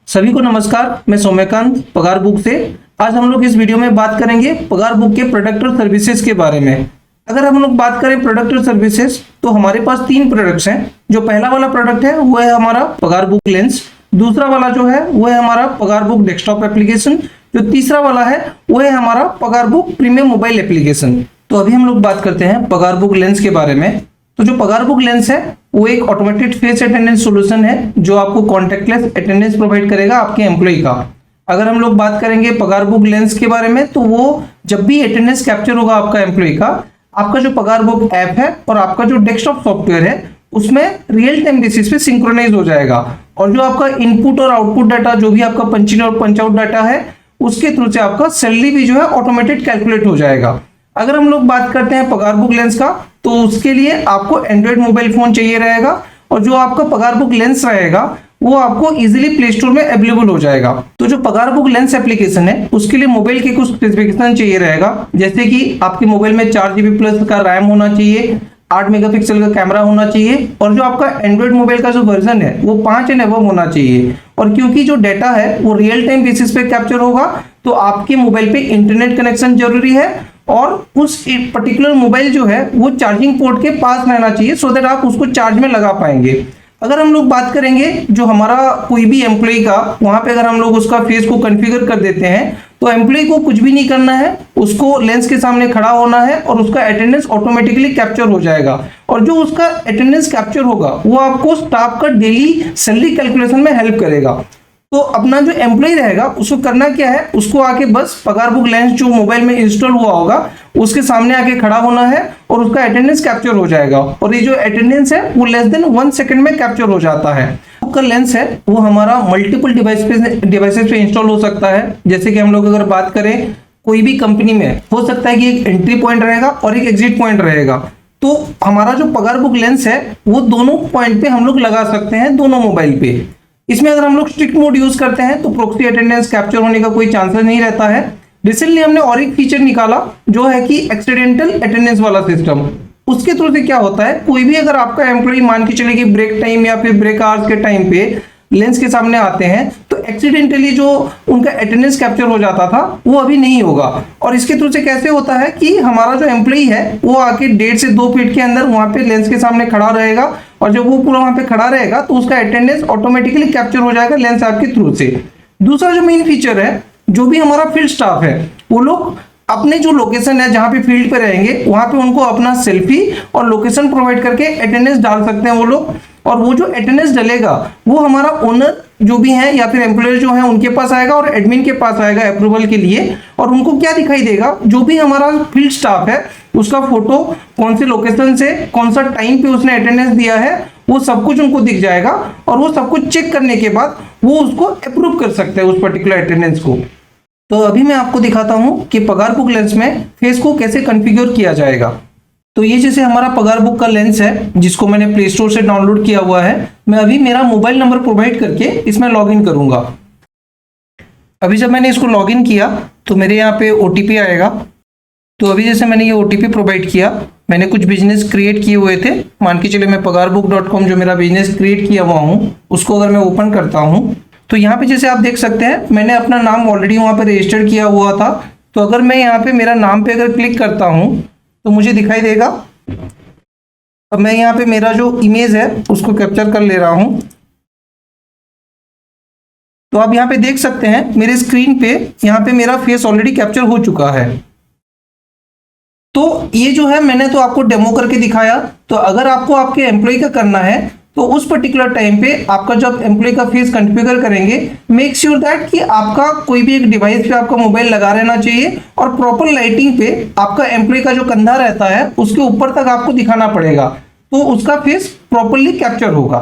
सभी को नमस्कार, मैं सौम्यकांत पगार बुक से। आज हम लोग इस वीडियो में बात करेंगे पगार बुक के प्रोडक्ट और सर्विसेज के बारे में। अगर हम लोग बात करें प्रोडक्ट और सर्विसेज तो हमारे पास 3 प्रोडक्ट्स हैं। जो पहला वाला प्रोडक्ट है वो है हमारा पगार बुक लेंस, दूसरा वाला जो है वो है हमारा पगार बुक डेस्कटॉप एप्लीकेशन, जो तीसरा वाला है वो है हमारा पगार बुक प्रीमियम मोबाइल एप्लीकेशन। तो अभी हम लोग बात करते हैं पगार बुक लेंस के बारे में। तो जो पगार बुक लेंस है वो एक ऑटोमेटेड फेस अटेंडेंस सॉल्यूशन है जो आपको कॉन्टैक्टलेस अटेंडेंस प्रोवाइड करेगा आपके एम्प्लॉय का। अगर हम लोग बात करेंगे पगार बुक लेंस के बारे में तो वो जब भी अटेंडेंस कैप्चर होगा आपका एम्प्लॉय का, आपका जो पगार बुक ऐप है और आपका जो डेस्कटॉप सॉफ्टवेयर है उसमें रियल टाइम बेसिस पे सिंक्रोनाइज हो जाएगा। और जो आपका इनपुट और आउटपुट डाटा, जो भी आपका पंच इन और पंच आउट डाटा है, उसके थ्रू से आपका सैलरी भी जो है ऑटोमेटेड कैलकुलेट हो जाएगा। अगर हम लोग बात करते हैं पगार बुक लेंस का तो उसके लिए आपको एंड्रॉइड मोबाइल फोन चाहिए रहेगा और जो आपका पगार बुक लेंस रहेगा वो आपको इजीली प्ले स्टोर में अवेलेबल हो जाएगा। तो जो पगार बुक लेंस एप्लीकेशन है उसके लिए मोबाइल के कुछ स्पेसिफिकेशन चाहिए रहेगा, जैसे कि आपके मोबाइल में 4 GB प्लस का रैम होना चाहिए, 8 मेगापिक्सल का कैमरा होना चाहिए और जो आपका एंड्रॉइड मोबाइल का जो वर्जन है वो 5 एंड अबव होना चाहिए। और क्योंकि जो डाटा है वो रियल टाइम बेसिस पे कैप्चर होगा तो आपके मोबाइल पे इंटरनेट कनेक्शन जरूरी है और उस पर्टिकुलर मोबाइल जो है वो चार्जिंग पोर्ट के पास रहना चाहिए सो दैट आप उसको चार्ज में लगा पाएंगे। अगर हम लोग बात करेंगे जो हमारा कोई भी एम्प्लॉय का, वहां पे अगर हम लोग उसका फेस को कॉन्फ़िगर कर देते हैं तो एम्प्लॉय को कुछ भी नहीं करना है, उसको लेंस के सामने खड़ा होना है और उसका अटेंडेंस ऑटोमेटिकली कैप्चर हो जाएगा। और जो उसका अटेंडेंस कैप्चर होगा वो आपको स्टाफ का डेली सैलरी कैलकुलेशन में हेल्प करेगा। तो अपना जो एम्प्लॉय रहेगा उसको करना क्या है, उसको आके बस पगार बुक लेंस जो मोबाइल में इंस्टॉल हुआ होगा उसके सामने आके खड़ा होना है और उसका अटेंडेंस कैप्चर हो जाएगा। और ये जो अटेंडेंस है वो लेस देन 1 सेकंड में कैप्चर हो जाता है। का लेंस है वो हमारा मल्टीपल डिवाइसेस पे इंस्टॉल हो सकता है। जैसे कि हम लोग अगर बात करें कोई भी कंपनी में हो सकता है कि एक एंट्री पॉइंट रहेगा और एक एग्जिट पॉइंट रहेगा, तो हमारा जो पगार बुक लेंस है वो दोनों पॉइंट पे हम लोग लगा सकते हैं, दोनों मोबाइल पे। इसमें अगर हम लोग स्ट्रिक्ट मोड यूज करते हैं तो प्रॉक्सी अटेंडेंस कैप्चर होने का कोई चांसेस नहीं रहता है। रिसेंटली हमने और एक फीचर निकाला जो है कि एक्सीडेंटल अटेंडेंस वाला सिस्टम। उसके थ्रू से क्या होता है, कोई भी अगर आपका एम्प्लॉय मान के चले कि ब्रेक टाइम या फिर ब्रेक आवर्स के टाइम पे लेंस के सामने आते हैं तो एक्सीडेंटली जो उनका अटेंडेंस कैप्चर हो जाता था वो अभी नहीं होगा। और इसके थ्रू से कैसे होता है कि हमारा जो एम्प्लॉय है वो आके 1.5 से 2 फीट के अंदर वहां पे लेंस के सामने खड़ा रहेगा और जब वो पूरा वहां पे खड़ा रहेगा तो उसका अटेंडेंस ऑटोमेटिकली कैप्चर हो जाएगा लेंस ऐप के थ्रू से। दूसरा जो मेन फीचर है, जो भी हमारा फील्ड स्टाफ है वो लोग अपने जो लोकेशन है जहां पे फील्ड पे रहेंगे वहां पे उनको अपना सेल्फी और लोकेशन प्रोवाइड करके अटेंडेंस डाल सकते हैं वो लोग। और वो जो अटेंडेंस डलेगा वो हमारा ओनर जो भी है या फिर एम्प्लॉयर जो है उनके पास आएगा और एडमिन के पास आएगा अप्रूवल के लिए। और उनको क्या दिखाई देगा, जो भी हमारा फील्ड स्टाफ है उसका फोटो कौन से लोकेशन से कौन सा टाइम पे उसने अटेंडेंस दिया है वो सब कुछ उनको दिख जाएगा और वो सब कुछ चेक करने के बाद वो उसको अप्रूव कर सकते हैं उस पर्टिकुलर अटेंडेंस को। तो अभी मैं आपको दिखाता हूं कि पगार बुक लेंस में फेस को कैसे कॉन्फ़िगर किया जाएगा। तो ये जैसे हमारा पगार बुक का लेंस है जिसको मैंने प्ले स्टोर से डाउनलोड किया हुआ है, मैं अभी मेरा मोबाइल नंबर प्रोवाइड करके इसमें लॉगिन करूंगा। अभी जब मैंने इसको लॉगिन किया तो मेरे यहाँ पे OTP आएगा। तो अभी जैसे मैंने ये OTP प्रोवाइड किया, मैंने कुछ बिजनेस क्रिएट किए हुए थे, मान के चले मैं पगारबुक.com जो मेरा बिजनेस क्रिएट किया हुआ हूँ उसको अगर मैं ओपन करता हूँ तो यहाँ पे जैसे आप देख सकते हैं मैंने अपना नाम ऑलरेडी वहाँ पे रजिस्टर किया हुआ था। तो अगर मैं यहाँ पे मेरा नाम पे अगर क्लिक करता हूँ तो मुझे दिखाई देगा। अब मैं यहाँ पे मेरा जो इमेज है उसको कैप्चर कर ले रहा हूँ। तो आप यहाँ पे देख सकते हैं मेरे स्क्रीन पे यहाँ पे मेरा फेस ऑलरेडी कैप्चर हो चुका है। तो ये जो है मैंने तो आपको डेमो करके दिखाया। तो अगर आपको आपके एम्प्लॉय का करना है तो उस पर्टिकुलर टाइम पे आपका जब एम्प्लॉय का फेस कॉन्फ़िगर करेंगे, मेक श्योर दैट कि आपका कोई भी एक डिवाइस पे आपका मोबाइल लगा रहना चाहिए और प्रॉपर लाइटिंग पे आपका एम्प्लॉय का जो कंधा रहता है उसके ऊपर तक आपको दिखाना पड़ेगा तो उसका फेस प्रॉपरली कैप्चर होगा।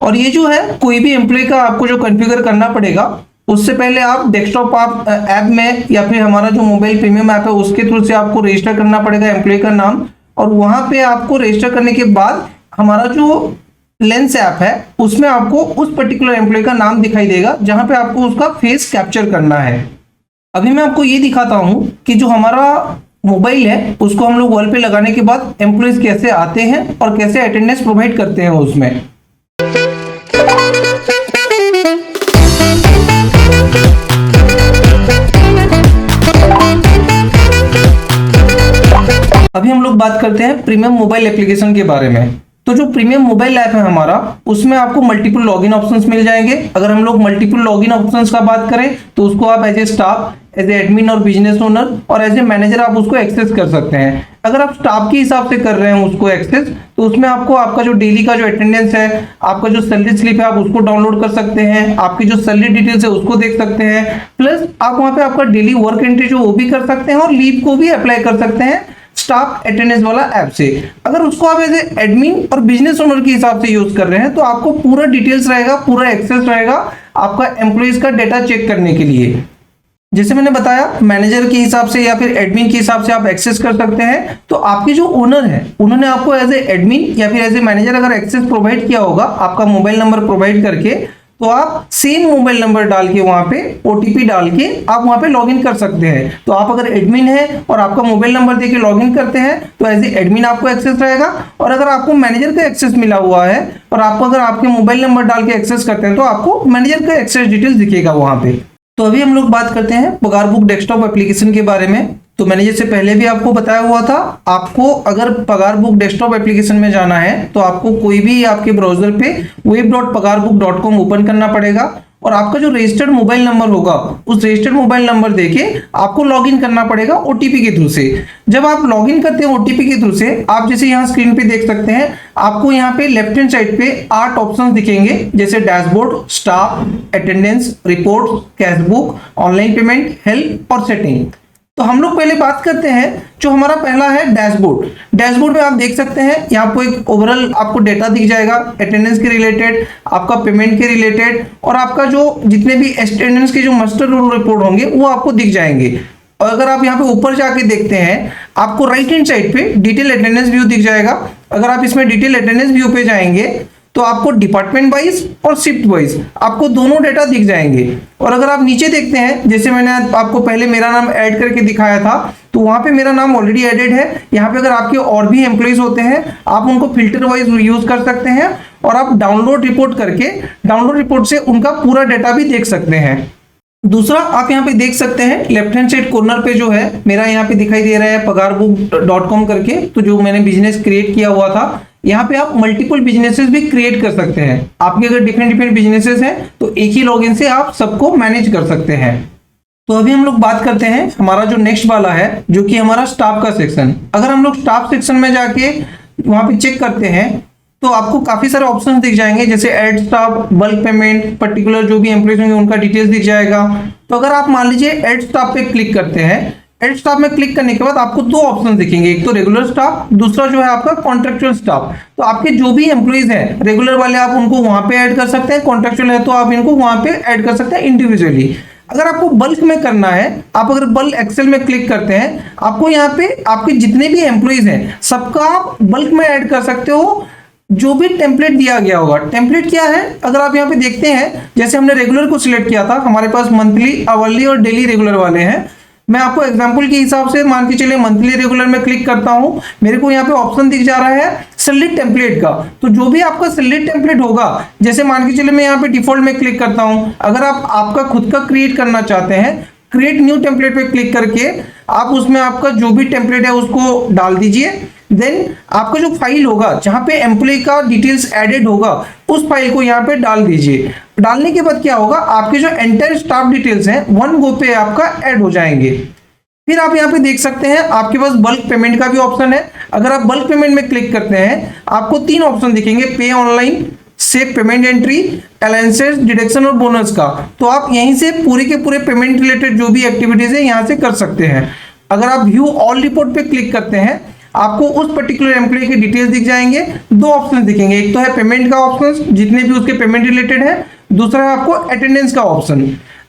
और ये जो है कोई भी एम्प्लॉय का आपको जो कॉन्फ़िगर करना पड़ेगा उससे पहले आप डेस्कटॉप आप ऐप में या फिर हमारा जो मोबाइल प्रीमियम ऐप है उसके थ्रू से आपको रजिस्टर करना पड़ेगा एम्प्लॉय का नाम। और वहां पे आपको रजिस्टर करने के बाद हमारा जो लेंस ऐप है उसमें आपको उस पर्टिकुलर एम्प्लॉय का नाम दिखाई देगा जहां पे आपको उसका फेस कैप्चर करना है। अभी मैं आपको ये दिखाता हूं कि जो हमारा मोबाइल है उसको हम लोग वॉल पे लगाने के बाद एम्प्लॉयज कैसे आते हैं और कैसे अटेंडेंस प्रोवाइड करते हैं उसमें। अभी हम लोग बात करते हैं प्रीमियम मोबाइल एप्लीकेशन के बारे में। तो जो प्रीमियम मोबाइल ऐप है हमारा, उसमें आपको मल्टीपल लॉगिन ऑप्शंस मिल जाएंगे। अगर हम लोग मल्टीपल लॉगिन ऑप्शंस का बात करें तो उसको आप as a staff, as a admin और बिजनेस ओनर और एज ए मैनेजर आप उसको एक्सेस कर सकते हैं। अगर आप स्टाफ के हिसाब से कर रहे हैं उसको एक्सेस, तो उसमें आपको आपका जो डेली का जो अटेंडेंस है, आपका जो सैलरी स्लिप है, आप उसको डाउनलोड कर सकते हैं, आपकी जो सैलरी डिटेल्स है उसको देख सकते हैं, प्लस आप वहां पे आपका डेली वर्क एंट्री जो वो भी कर सकते हैं और लीव को भी अप्लाई कर सकते हैं स्टाफ अटेंडेंस वाला ऐप से। अगर उसको आप एज एडमिन और बिजनेस ओनर के हिसाब से यूज कर रहे हैं तो आपको पूरा डिटेल्स रहेगा, पूरा एक्सेस रहेगा आपका एम्प्लॉइज का डेटा चेक करने के लिए। जैसे मैंने बताया, मैनेजर के हिसाब से या फिर एडमिन के हिसाब से आप एक्सेस कर सकते हैं। तो आपके जो ओनर है उन्होंने आपको एज ए एडमिन या फिर एज ए मैनेजर अगर एक्सेस प्रोवाइड किया होगा आपका मोबाइल नंबर प्रोवाइड करके, तो आप सेम मोबाइल नंबर डाल के वहां पे ओटीपी डाल के आप वहां पे लॉगिन कर सकते हैं। तो आप अगर एडमिन है और आपका मोबाइल नंबर देके लॉगिन करते हैं तो एज ए एडमिन आपको एक्सेस रहेगा, और अगर आपको मैनेजर का एक्सेस मिला हुआ है और आपको अगर आपके मोबाइल नंबर डाल के एक्सेस करते हैं तो आपको मैनेजर का एक्सेस डिटेल्स दिखेगा वहां पे। तो अभी हम लोग बात करते हैं पगार बुक डेस्कटॉप एप्लीकेशन के बारे में। तो मैंने जैसे पहले भी आपको बताया हुआ था, आपको अगर पगार बुक डेस्कटॉप एप्लीकेशन में जाना है तो आपको कोई भी आपके ब्राउजर पे web.pagarbook.com ओपन करना पड़ेगा और आपका जो रजिस्टर्ड मोबाइल नंबर होगा उस रजिस्टर्ड मोबाइल नंबर देके आपको लॉगिन करना पड़ेगा ओटीपी के थ्रू से। जब आप लॉगिन करते हैं ओटीपी के थ्रू से, आप जैसे यहाँ स्क्रीन पे देख सकते हैं, आपको यहाँ पे लेफ्ट हैंड साइड पे 8 ऑप्शंस दिखेंगे, जैसे dashboard, staff, attendance, report, cashbook, online payment, help और सेटिंग। तो हम लोग पहले बात करते हैं, जो हमारा पहला है डैशबोर्ड। डैशबोर्ड में आप देख सकते हैं यहाँ पे एक ओवरऑल आपको डेटा दिख जाएगा, अटेंडेंस के रिलेटेड, आपका पेमेंट के रिलेटेड और आपका जो जितने भी अटेंडेंस के जो मास्टर रोल रिपोर्ट होंगे वो आपको दिख जाएंगे। और अगर आप यहाँ पे ऊपर जाके देखते हैं, आपको राइट हैंड साइड पे डिटेल अटेंडेंस व्यू दिख जाएगा। अगर आप इसमें डिटेल अटेंडेंस व्यू पे जाएंगे तो आपको डिपार्टमेंट वाइज और शिफ्ट वाइज आपको दोनों डेटा दिख जाएंगे। और अगर आप नीचे देखते हैं, जैसे मैंने आपको पहले मेरा नाम ऐड करके दिखाया था, तो वहां पे मेरा नाम ऑलरेडी एडेड है। यहाँ पे अगर आपके और भी एम्प्लॉइज होते हैं आप उनको फिल्टर वाइज यूज कर सकते हैं और आप डाउनलोड रिपोर्ट करके डाउनलोड रिपोर्ट से उनका पूरा डेटा भी देख सकते हैं। दूसरा, आप यहाँ पे देख सकते हैं लेफ्ट हैंड साइड कॉर्नर पे जो है मेरा यहाँ पे दिखाई दे रहा है pagarbook.com करके, तो जो मैंने बिजनेस क्रिएट किया हुआ था, यहाँ पे आप मल्टीपल बिजनेसेस भी क्रिएट कर सकते हैं। आपके अगर डिफरेंट बिजनेसेस हैं तो एक ही लॉगिन से आप सबको मैनेज कर सकते हैं। तो अभी हम लोग बात करते हैं हमारा जो नेक्स्ट वाला है, जो कि हमारा स्टाफ का सेक्शन। अगर हम लोग स्टाफ सेक्शन में जाके वहां पे चेक करते हैं तो आपको काफी सारे ऑप्शंस दिख जाएंगे, जैसे add staff, bulk payment, particular जो भी एम्प्लॉइज होंगे उनका डिटेल्स दिख जाएगा। तो अगर आप मान लीजिए ऐड स्टाफ पे क्लिक करते हैं, ऐड स्टाफ में क्लिक करने के बाद आपको 2 ऑप्शन दिखेंगे, एक तो रेगुलर स्टाफ, दूसरा जो है आपका कॉन्ट्रेक्चुअल स्टाफ। तो आपके जो भी एम्प्लॉइज हैं रेगुलर वाले आप उनको वहां पे ऐड कर सकते हैं, कॉन्ट्रेक्चुअल है तो आप इनको वहां पे ऐड कर सकते हैं इंडिविजुअली। अगर आपको बल्क में करना है, आप अगर बल्क एक्सेल में क्लिक करते हैं, आपको यहाँ पे आपके जितने भी एम्प्लॉइज हैं सबका आप बल्क में ऐड कर सकते हो, जो भी टेम्पलेट दिया गया होगा। टेम्पलेट क्या है, अगर आप यहाँ पे देखते हैं, जैसे हमने रेगुलर को सिलेक्ट किया था, हमारे पास मंथली, आवरली और डेली रेगुलर वाले हैं। मैं आपको एग्जांपल के हिसाब से मान के चलिए मंथली रेगुलर में क्लिक करता हूं, मेरे को यहाँ पे ऑप्शन दिख जा रहा है सैलरी टेम्पलेट का। तो जो भी आपका सैलरी टेम्पलेट होगा, जैसे मान के चलिए मैं यहाँ पे डिफॉल्ट में क्लिक करता हूं, अगर आप आपका खुद का क्रिएट करना चाहते हैं, क्रिएट न्यू टेम्पलेट पे क्लिक करके आप उसमें आपका जो भी टेम्पलेट है उसको डाल दीजिए। देन आपका जो फाइल होगा जहां पे एम्प्लॉय का डिटेल्स एडेड होगा उस फाइल को यहाँ पे डाल दीजिए। डालने के बाद क्या होगा, आपके जो एंटायर स्टाफ डिटेल्स हैं वन गो पे आपका ऐड हो जाएंगे। फिर आप यहाँ पे देख सकते हैं आपके पास बल्क पेमेंट का भी ऑप्शन है। अगर आप बल्क पेमेंट में क्लिक करते हैं आपको 3 ऑप्शन दिखेंगे, पे online, save payment entry, allowances, deduction और बोनस का। तो आप यहीं से पूरे के पूरे पेमेंट रिलेटेड जो भी एक्टिविटीज है यहाँ से कर सकते हैं। अगर आप व्यू ऑल रिपोर्ट पे क्लिक करते हैं आपको उस पर्टिकुलर एम्प्लॉय के डिटेल्स दिख जाएंगे। 2 ऑप्शन दिखेंगे, एक तो है पेमेंट का ऑप्शन जितने भी उसके पेमेंट रिलेटेड है, दूसरा है आपको अटेंडेंस का ऑप्शन।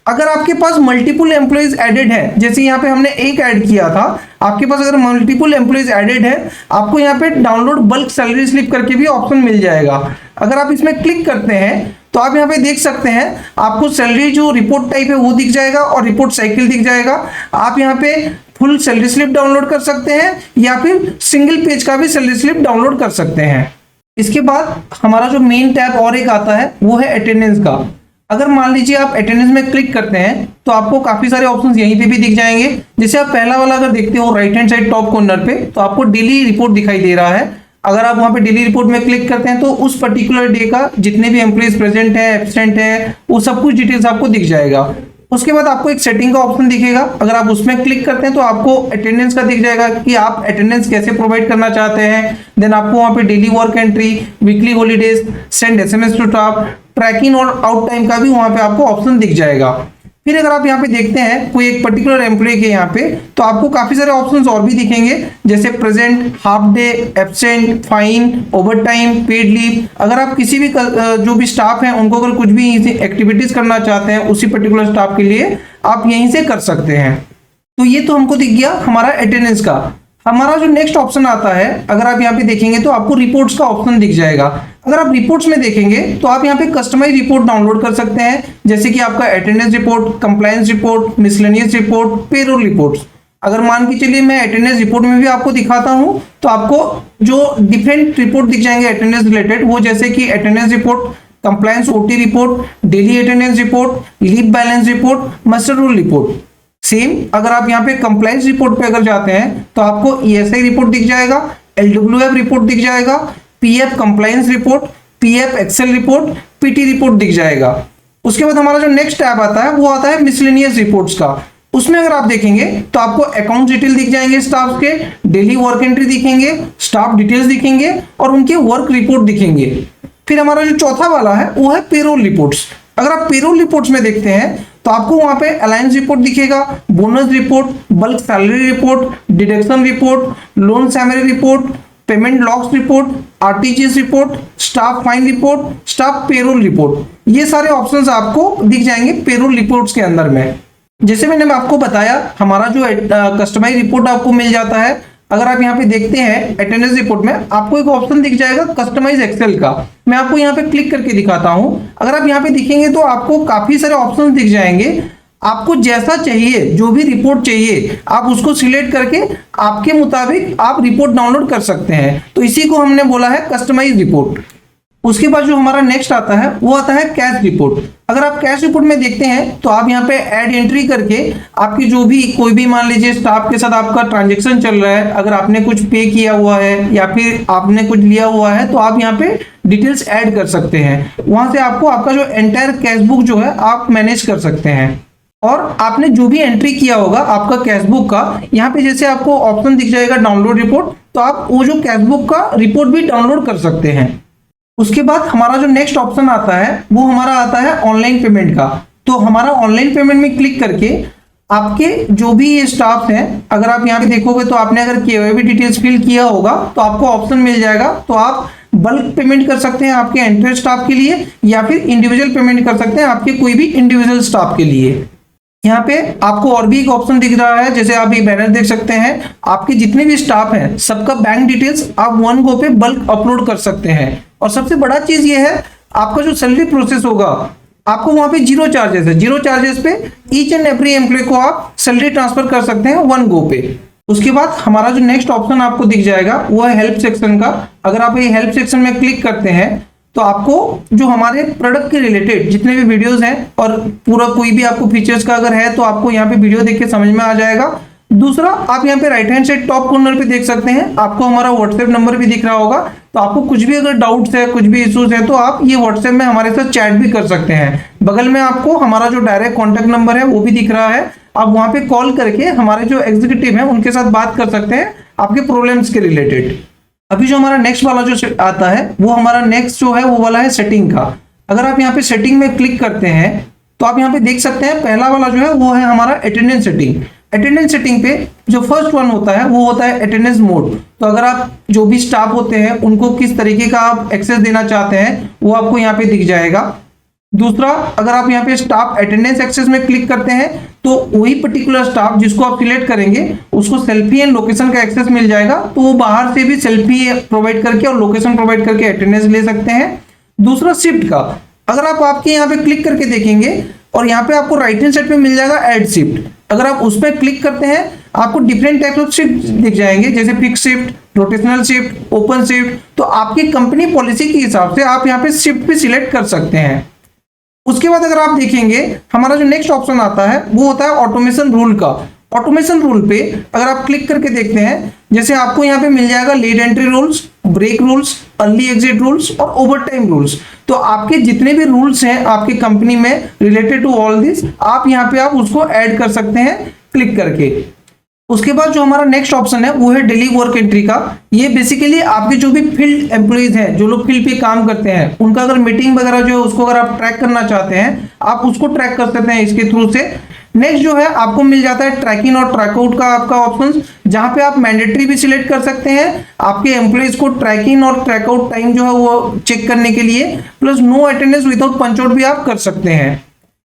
अगर आपके पास मल्टीपल एम्प्लॉइज एडेड है, जैसे यहाँ पे हमने एक ऐड किया था, आपके पास अगर मल्टीपल एम्प्लॉइज एडेड है, आपको यहाँ पे डाउनलोड बल्क सैलरी स्लिप करके भी ऑप्शन मिल जाएगा। अगर आप इसमें क्लिक करते हैं तो आप यहाँ पे देख सकते हैं आपको सैलरी जो रिपोर्ट टाइप है वो दिख जाएगा और रिपोर्ट साइकिल दिख जाएगा। आप यहाँ पे फुल सैलरी स्लिप डाउनलोड कर सकते हैं या फिर सिंगल पेज का भी सैलरी स्लिप डाउनलोड कर सकते हैं। इसके बाद हमारा जो मेन टैब और एक आता है वो है अटेंडेंस का। अगर मान लीजिए आप अटेंडेंस में क्लिक करते हैं तो आपको काफी सारे ऑप्शंस यहीं पे भी दिख जाएंगे। जैसे आप पहला वाला अगर देखते हो right hand side top corner पे, तो आपको डेली रिपोर्ट दिखाई दे रहा है। अगर आप वहां पे डेली रिपोर्ट में क्लिक करते हैं तो उस पर्टिकुलर डे का जितने भी एम्प्लॉइज प्रेजेंट है, एब्सेंट है, वो सब कुछ डिटेल्स आपको दिख जाएगा। उसके बाद आपको एक सेटिंग का ऑप्शन दिखेगा। अगर आप उसमें क्लिक करते हैं तो आपको अटेंडेंस का दिख जाएगा कि आप अटेंडेंस कैसे प्रोवाइड करना चाहते हैं। देन आपको वहां पे daily work entry, weekly holidays, send SMS to staff, tracking और आउट टाइम का भी वहां पे आपको ऑप्शन दिख जाएगा। फिर अगर आप यहाँ पे देखते हैं कोई एक पर्टिकुलर एम्प्लॉय के यहाँ पे, तो आपको काफी सारे ऑप्शंस और भी दिखेंगे, जैसे present, half day, absent, fine, over time, paid leave. अगर आप किसी भी जो भी स्टाफ हैं उनको अगर कुछ भी एक्टिविटीज करना चाहते हैं उसी पर्टिकुलर स्टाफ के लिए, आप यहीं से कर सकते हैं। तो ये तो हमको दिख गया हमारा अटेंडेंस का। हमारा जो नेक्स्ट ऑप्शन आता है, अगर आप यहाँ पे देखेंगे तो आपको रिपोर्ट्स का ऑप्शन दिख जाएगा। अगर आप रिपोर्ट्स में देखेंगे तो आप यहाँ पे कस्टमाइज रिपोर्ट डाउनलोड कर सकते हैं, जैसे कि आपका attendance report, compliance report, miscellaneous report, payroll reports. अगर मान के चलिए मैं अटेंडेंस रिपोर्ट में भी आपको दिखाता हूँ, तो आपको जो डिफरेंट रिपोर्ट दिख जाएंगे अटेंडेंस रिलेटेड, वो जैसे कि attendance report, compliance OT report, daily attendance report, leave balance report, muster roll report. Same अगर आप यहाँ पे कंप्लायंस रिपोर्ट पे अगर जाते हैं तो आपको ईएसआई रिपोर्ट दिख जाएगा, एलडब्ल्यूएफ रिपोर्ट दिख जाएगा, PF compliance report, PF excel report, PT report दिख जाएगा। उसके बाद हमारा जो नेक्स्ट टैब आता है वो आता है मिसलेनियस रिपोर्ट्स का। उसमें अगर आप देखेंगे तो आपको अकाउंट डिटेल दिख जाएंगे स्टाफ के, डेली वर्क एंट्री दिखेंगे, स्टाफ डिटेल्स दिखेंगे और उनके वर्क रिपोर्ट दिखेंगे। फिर हमारा जो चौथा वाला है वो है पेरोल रिपोर्ट्स। अगर आप पेरोल रिपोर्ट्स में देखते हैं तो आपको वहां पे अलायंस रिपोर्ट दिखेगा, bonus report, bulk salary report, deduction report, loan salary report, payment logs report, RTGS report, staff fine report, staff payroll report. ये सारे ऑप्शंस आपको दिख जाएंगे पेरोल रिपोर्ट्स के अंदर में। जैसे मैंने आपको बताया, हमारा जो कस्टमाइज रिपोर्ट आपको मिल जाता है। अगर आप यहाँ पे देखते हैं अटेंडेंस रिपोर्ट में आपको एक ऑप्शन दिख जाएगा कस्टमाइज एक्सेल का। मैं आपको यहाँ पे क्लिक करके दिखाता हूँ। अगर आप यहाँ पे दिखेंगे तो आपको काफी सारे ऑप्शंस दिख जाएंगे। आपको जैसा चाहिए, जो भी रिपोर्ट चाहिए, आप उसको सिलेक्ट करके आपके मुताबिक आप रिपोर्ट डाउनलोड कर सकते हैं। तो इसी को हमने बोला है कस्टमाइज रिपोर्ट। उसके बाद जो हमारा नेक्स्ट आता है वो आता है कैश रिपोर्ट। अगर आप कैश रिपोर्ट में देखते हैं तो आप यहाँ पे ऐड एंट्री करके आपकी जो भी कोई भी मान लीजिए स्टाफ के साथ आपका ट्रांजेक्शन चल रहा है, अगर आपने कुछ पे किया हुआ है या फिर आपने कुछ लिया हुआ है, तो आप यहाँ पे डिटेल्स ऐड कर सकते हैं। वहां से आपको आपका जो एंटायर कैश बुक जो है आप मैनेज कर सकते हैं। और आपने जो भी एंट्री किया होगा आपका कैश बुक का, यहाँ पे जैसे आपको ऑप्शन दिख जाएगा डाउनलोड रिपोर्ट, तो आप वो जो कैश बुक का रिपोर्ट भी डाउनलोड कर सकते हैं। उसके बाद हमारा जो नेक्स्ट ऑप्शन आता है वो हमारा आता है ऑनलाइन पेमेंट का। तो हमारा ऑनलाइन पेमेंट में क्लिक करके आपके जो भी ये स्टाफ हैं, अगर आप यहाँ पे देखोगे तो आपने अगर केवाईबी डिटेल्स फिल किया होगा तो आपको ऑप्शन मिल जाएगा। तो आप बल्क पेमेंट कर सकते हैं आपके एंटायर स्टाफ के लिए, या फिर इंडिविजुअल पेमेंट कर सकते हैं आपके कोई भी इंडिविजुअल स्टाफ के लिए। यहाँ पे आपको और भी एक ऑप्शन दिख रहा है, जैसे आप ये बैनर देख सकते हैं, आपके जितने भी स्टाफ हैं सबका बैंक डिटेल्स आप वन गो पे बल्क अपलोड कर सकते हैं। और सबसे बड़ा चीज ये है, आपका जो सैलरी प्रोसेस होगा आपको वहां पे जीरो चार्जेस है। जीरो चार्जेस पे ईच एंड एवरी एम्प्लॉय को आप सैलरी ट्रांसफर कर सकते हैं वन गो पे। उसके बाद हमारा जो नेक्स्ट ऑप्शन आपको दिख जाएगा वो है हेल्प सेक्शन का। अगर आप ये हेल्प सेक्शन में क्लिक करते हैं तो आपको जो हमारे प्रोडक्ट के रिलेटेड जितने भी वीडियोस हैं और पूरा कोई भी आपको फीचर्स का अगर है तो आपको यहाँ पे वीडियो देख के समझ में आ जाएगा। दूसरा, आप यहाँ पे right hand side top corner पे देख सकते हैं, आपको हमारा व्हाट्सएप नंबर भी दिख रहा होगा। तो आपको कुछ भी अगर डाउट्स है, कुछ भी इश्यूज है, तो आप ये व्हाट्सएप में हमारे साथ चैट भी कर सकते हैं। बगल में आपको हमारा जो डायरेक्ट कॉन्टैक्ट नंबर है वो भी दिख रहा है। आप वहां पे कॉल करके हमारे जो एग्जीक्यूटिव है उनके साथ बात कर सकते हैं आपके प्रॉब्लम्स के रिलेटेड। अभी जो हमारा नेक्स्ट वाला जो आता है वो हमारा नेक्स्ट जो है वो वाला है सेटिंग का। अगर आप यहाँ पे सेटिंग में क्लिक करते हैं तो आप यहाँ पे देख सकते हैं पहला वाला जो है वो है हमारा अटेंडेंस सेटिंग। अटेंडेंस सेटिंग पे जो फर्स्ट वन होता है वो होता है अटेंडेंस मोड। तो अगर आप जो भी स्टाफ होते हैं उनको किस तरीके का आप एक्सेस देना चाहते हैं वो आपको यहाँ पे दिख जाएगा। दूसरा, अगर आप यहाँ पे स्टाफ अटेंडेंस एक्सेस में क्लिक करते हैं तो वही पर्टिकुलर स्टाफ जिसको आप सिलेक्ट करेंगे उसको सेल्फी एंड लोकेशन का एक्सेस मिल जाएगा। तो वो बाहर से भी सेल्फी प्रोवाइड करके और लोकेशन प्रोवाइड करके अटेंडेंस ले सकते हैं। दूसरा, शिफ्ट का, अगर आप आपके यहाँ पे क्लिक करके देखेंगे और यहाँ पे आपको राइट हैंड साइड पे मिल जाएगा ऐड शिफ्ट। अगर आप उस पर क्लिक करते हैं आपको डिफरेंट टाइप ऑफ शिफ्ट दिख जाएंगे, जैसे fix shift, rotational shift, open shift. तो आपकी कंपनी पॉलिसी के हिसाब से आप यहाँ पे शिफ्ट भी सिलेक्ट कर सकते हैं। उसके बाद अगर आप देखेंगे हमारा जो नेक्स्ट ऑप्शन आता है वो होता है ऑटोमेशन रूल का। ऑटोमेशन रूल पे अगर आप क्लिक करके देखते हैं, जैसे आपको यहाँ पे मिल जाएगा late entry rules, break rules, early exit rules और ओवर टाइम रूल्स। तो आपके जितने भी रूल्स हैं आपकी कंपनी में रिलेटेड टू ऑल दिस, आप यहाँ पे आप उसको ऐड कर सकते हैं क्लिक करके। उसके बाद जो हमारा नेक्स्ट ऑप्शन है वो है डेली वर्क एंट्री का। ये बेसिकली आपके जो भी फील्ड एम्प्लॉइज हैं, जो लोग फील्ड पे काम करते हैं, उनका अगर मीटिंग वगैरह जो है उसको अगर आप ट्रैक करना चाहते हैं, आप उसको ट्रैक कर सकते हैं इसके थ्रू से। नेक्स्ट जो है आपको मिल जाता है ट्रैकिंग और ट्रैकआउट का आपका ऑप्शन, जहां पे आप मैंडेटरी भी सिलेक्ट कर सकते हैं आपके एम्प्लॉइज को ट्रैकिंग और ट्रैकआउट टाइम जो है वो चेक करने के लिए, plus no attendance without punch out भी आप कर सकते हैं।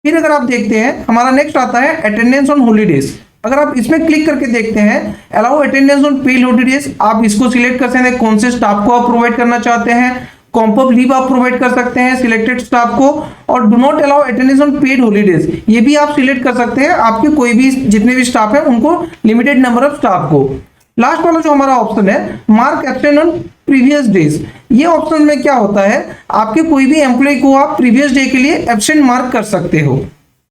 फिर अगर आप देखते हैं हमारा नेक्स्ट आता है अटेंडेंस ऑन हॉलीडेज। अगर आप इसमें क्लिक करके देखते हैं allow attendance on paid holidays, आप इसको सिलेक्ट कर सकते हैं कौन से स्टाफ को आप प्रोवाइड करना चाहते हैं। कॉम्प लीव आप प्रोवाइड कर सकते हैं सिलेक्टेड स्टाफ को, और do not allow attendance on paid holidays ये भी आप सिलेक्ट कर सकते हैं आपके कोई भी जितने भी स्टाफ है उनको, लिमिटेड नंबर ऑफ स्टाफ को। लास्ट वाला जो हमारा ऑप्शन है mark absent on previous days, ये ऑप्शन में क्या होता है आपके कोई भी एम्प्लॉय को आप प्रीवियस डे के लिए एब्सेंट मार्क कर सकते हो।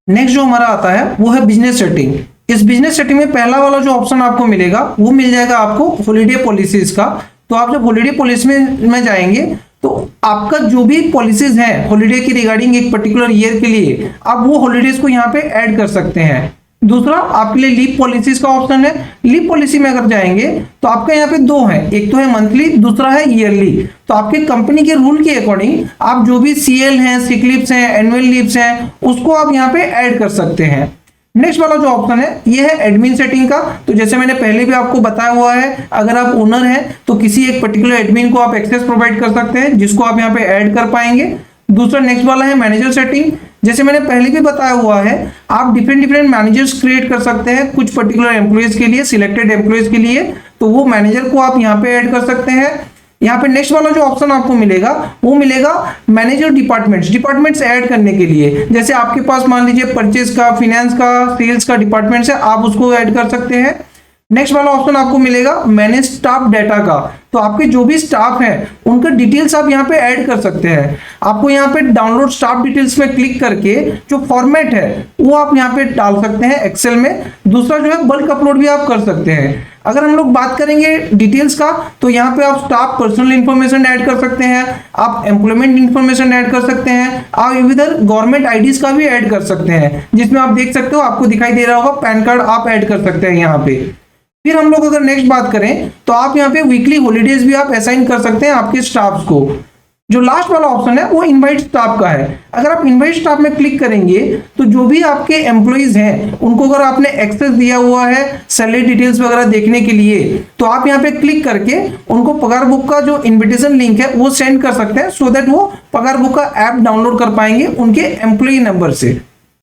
नेक्स्ट जो हमारा आता है वो है बिजनेस सेटिंग। इस बिजनेस सेटिंग में पहला वाला जो ऑप्शन आपको मिलेगा वो मिल जाएगा आपको हॉलीडे पॉलिसीज का। तो आप जब हॉलीडे पॉलिसी में जाएंगे तो आपका जो भी पॉलिसीज हैं हॉलीडे की रिगार्डिंग एक पर्टिकुलर ईयर के लिए, आप वो हॉलीडेज को यहाँ पे ऐड कर सकते हैं। दूसरा आपके लिए लीव पॉलिसीज का ऑप्शन है। लीव पॉलिसी में अगर जाएंगे तो आपका यहाँ पे दो है, एक तो है मंथली, दूसरा है ईयरली। तो आपके कंपनी के रूल के अकॉर्डिंग आप जो भी सीएल हैं, सिक लीव्स हैं, एनुअल लीव्स हैं, उसको आप यहाँ पे ऐड कर सकते हैं। नेक्स्ट वाला जो ऑप्शन है ये है एडमिन सेटिंग का। तो जैसे मैंने पहले भी आपको बताया हुआ है, अगर आप ओनर हैं तो किसी एक पर्टिकुलर एडमिन को आप एक्सेस प्रोवाइड कर सकते हैं जिसको आप यहाँ पे ऐड कर पाएंगे। दूसरा नेक्स्ट वाला है मैनेजर सेटिंग। जैसे मैंने पहले भी बताया हुआ है आप डिफरेंट मैनेजर्स क्रिएट कर सकते हैं कुछ पर्टिकुलर एम्प्लॉइज के लिए, सिलेक्टेड एम्प्लॉइज के लिए, तो वो मैनेजर को आप यहाँ पे ऐड कर सकते हैं। यहाँ पे नेक्स्ट वाला जो ऑप्शन आपको मिलेगा वो मिलेगा मैनेजर डिपार्टमेंट्स ऐड करने के लिए। जैसे आपके पास मान लीजिए परचेज का, फाइनेंस का, सेल्स का डिपार्टमेंट्स है, आप उसको ऐड कर सकते हैं। नेक्स्ट वाला ऑप्शन आपको मिलेगा मैनेज स्टाफ डाटा का। तो आपके जो भी स्टाफ हैं उनका डिटेल्स आप यहाँ पे ऐड कर सकते हैं। आपको यहाँ पे डाउनलोड स्टाफ डिटेल्स में क्लिक करके जो फॉर्मेट है वो आप यहाँ पे डाल सकते हैं एक्सेल में। दूसरा जो है बल्क अपलोड भी आप कर सकते हैं। अगर हम लोग बात करेंगे डिटेल्स का तो यहाँ पे आप स्टाफ पर्सनल इंफॉर्मेशन ऐड कर सकते हैं, आप एम्प्लॉयमेंट इंफॉर्मेशन ऐड कर सकते हैं, आप इधर गवर्नमेंट आईडीज का भी ऐड कर सकते हैं, जिसमें आप देख सकते हो आपको दिखाई दे रहा होगा पैन कार्ड आप ऐड कर सकते हैं यहाँ पे। फिर हम लोग अगर नेक्स्ट बात करें तो आप यहाँ पे वीकली हॉलीडेज भी आप असाइन कर सकते हैं आपके स्टाफ्स को। जो लास्ट वाला ऑप्शन है वो इनवाइट स्टाफ का है। अगर आप इनवाइट स्टाफ में क्लिक करेंगे तो जो भी आपके एम्प्लॉइज हैं उनको अगर आपने एक्सेस दिया हुआ है सैलरी डिटेल्स वगैरह देखने के लिए, तो आप यहाँ पे क्लिक करके उनको पगार बुक का जो इन्विटेशन लिंक है वो सेंड कर सकते हैं, सो दैट वो पगार बुक का ऐप डाउनलोड कर पाएंगे उनके एम्प्लॉय नंबर से।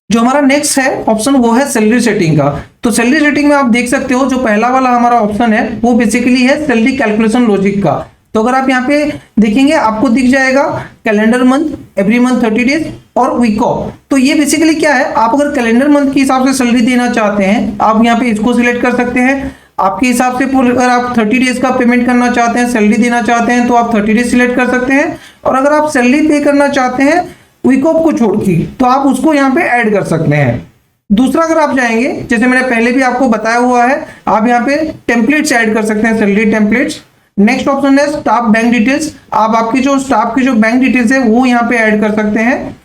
जो हमारा नेक्स्ट है ऑप्शन वो है सैलरी सेटिंग का। तो सैलरी सेटिंग में आप देख सकते हो जो पहला वाला हमारा ऑप्शन है वो बेसिकली है सैलरी कैलकुलेशन लॉजिक का। तो अगर आप यहाँ पे देखेंगे आपको दिख जाएगा calendar month, every month 30 days और वीक ऑफ। तो ये बेसिकली क्या है, आप अगर कैलेंडर मंथ के हिसाब से सैलरी देना चाहते हैं आप यहाँ पे इसको सिलेक्ट कर सकते हैं। आपके हिसाब से अगर आप 30 डेज का पेमेंट करना चाहते हैं, सैलरी देना चाहते हैं, तो आप 30 डेज सिलेक्ट कर सकते हैं। और अगर आप सैलरी पे करना चाहते हैं वीक ऑफ को छोड़ के, तो आप उसको यहाँ पे ऐड कर सकते हैं। दूसरा अगर आप जाएंगे, जैसे मैंने पहले भी आपको बताया हुआ है, आप यहाँ पे टेम्पलेट्स ऐड कर सकते हैं, सैलरी टेम्पलेट्स। नेक्स्ट ऑप्शन है स्टाफ बैंक डिटेल्स। आप आपकी जो स्टाफ की जो बैंक डिटेल्स है वो यहाँ पे ऐड कर सकते हैं।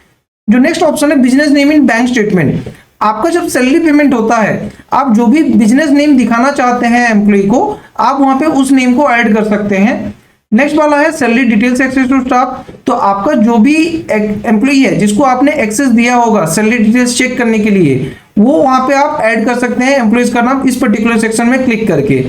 जो नेक्स्ट ऑप्शन है business name in bank statement. आपका जब सैलरी पेमेंट होता है आप जो भी बिजनेस नेम दिखाना चाहते हैं एम्प्लॉय को, आप वहां पे उस नेम को ऐड कर सकते हैं। नेक्स्ट वाला है salary details access to staff. तो आपका जो भी एम्प्लॉय है जिसको आपने एक्सेस दिया होगा सैलरी डिटेल्स चेक करने के लिए, वो वहां पे आप ऐड कर सकते हैं एम्प्लॉयज का नाम इस पर्टिकुलर सेक्शन में क्लिक करके।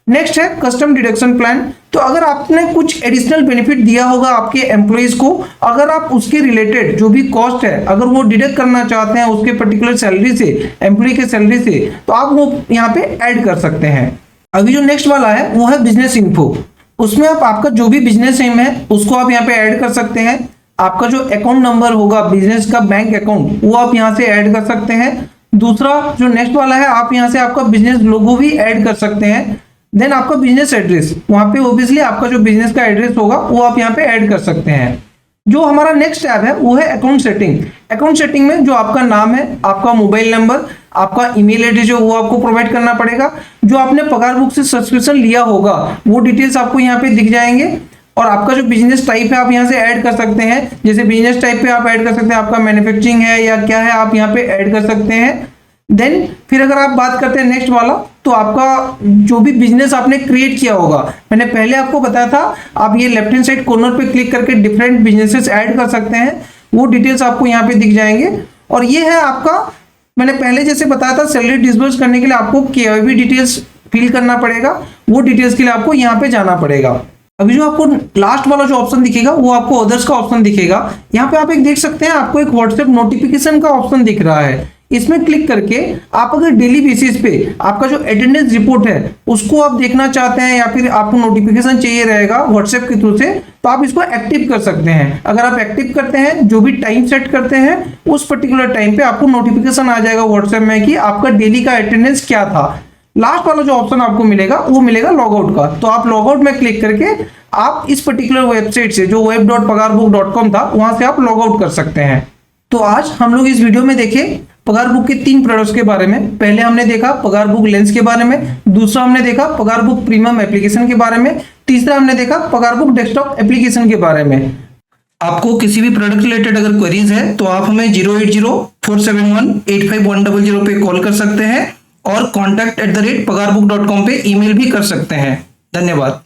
नेक्स्ट है कस्टम डिडक्शन प्लान। तो अगर आपने कुछ एडिशनल बेनिफिट दिया होगा आपके एम्प्लॉयज को, अगर आप उसके रिलेटेड जो भी कॉस्ट है अगर वो डिडक्ट करना चाहते हैं उसके पर्टिकुलर सैलरी से, एम्प्लॉय के सैलरी से, तो आप वो यहाँ पे ऐड कर सकते हैं। अभी जो नेक्स्ट वाला है वो है बिजनेस इन्फो। उसमें आप आपका जो भी बिजनेस नेम है उसको आप यहाँ पे ऐड कर सकते हैं। आपका जो अकाउंट नंबर होगा बिजनेस का बैंक अकाउंट वो आप यहाँ से ऐड कर सकते हैं। दूसरा जो नेक्स्ट वाला है आप यहाँ से आपका बिजनेस लोगो भी ऐड कर सकते हैं। देन आपका बिजनेस एड्रेस, वहां पे ओब्वियसली आपका जो बिजनेस का एड्रेस होगा वो आप यहाँ पे ऐड कर सकते हैं। जो हमारा नेक्स्ट टैब है वो है अकाउंट सेटिंग। अकाउंट सेटिंग में जो आपका नाम है, आपका मोबाइल नंबर, आपका ईमेल एड्रेस जो वो आपको प्रोवाइड करना पड़ेगा। जो आपने पगार बुक से सब्सक्रिप्शन लिया होगा वो डिटेल्स आपको यहाँ पे दिख जाएंगे। और आपका जो बिजनेस टाइप है आप यहाँ से ऐड कर सकते हैं। जैसे बिजनेस टाइप पे आप ऐड कर सकते हैं, आपका मैन्युफैक्चरिंग है या क्या है, आप यहाँ पे ऐड कर सकते हैं। देन फिर अगर आप बात करते हैं नेक्स्ट वाला, तो आपका जो भी बिजनेस आपने क्रिएट किया होगा, मैंने पहले आपको बताया था, आप ये लेफ्ट हैंड साइड कॉर्नर पे क्लिक करके डिफरेंट बिजनेसेस ऐड कर सकते हैं। वो डिटेल्स आपको यहाँ पे दिख जाएंगे। और ये है आपका, मैंने पहले जैसे बताया था, सैलरी डिसबर्स करने के लिए आपको केवाईबी डिटेल्स फिल करना पड़ेगा। वो डिटेल्स के लिए आपको यहाँ पे जाना पड़ेगा। अभी जो आपको लास्ट वाला जो ऑप्शन दिखेगा वो आपको अदर्स का ऑप्शन दिखेगा। यहाँ पे आप एक देख सकते हैं, आपको एक व्हाट्सएप नोटिफिकेशन का ऑप्शन दिख रहा है। इसमें क्लिक करके आप अगर डेली बेसिस पे आपका जो अटेंडेंस रिपोर्ट है उसको आप देखना चाहते हैं या फिर आपको नोटिफिकेशन चाहिए रहेगा व्हाट्सएप के थ्रू से, तो आप इसको एक्टिव कर सकते हैं। अगर आप एक्टिव करते हैं, जो भी टाइम सेट करते हैं, उस पर्टिकुलर टाइम पे आपको नोटिफिकेशन आ जाएगा व्हाट्सएप में कि आपका डेली का अटेंडेंस क्या था। लास्ट वाला जो ऑप्शन आपको मिलेगा वो मिलेगा लॉगआउट का। तो आप लॉगआउट में क्लिक करके आप इस पर्टिकुलर वेबसाइट से, जो web.pagarbook.com था, वहां से आप लॉगआउट कर सकते हैं। तो आज हम लोग इस वीडियो में देखे पगार बुक के 3 प्रोडक्ट्स के बारे में। पहले हमने देखा पगार बुक लेंस के बारे में, दूसरा हमने देखा पगार बुक प्रीमियम एप्लीकेशन के बारे में, तीसरा हमने देखा पगार बुक डेस्कटॉप एप्लीकेशन के बारे में। आपको किसी भी प्रोडक्ट रिलेटेड अगर क्वेरीज है तो आप हमें 08047185100 पे कॉल कर सकते हैं और contact@pagarbook.com पे ईमेल भी कर सकते हैं। धन्यवाद।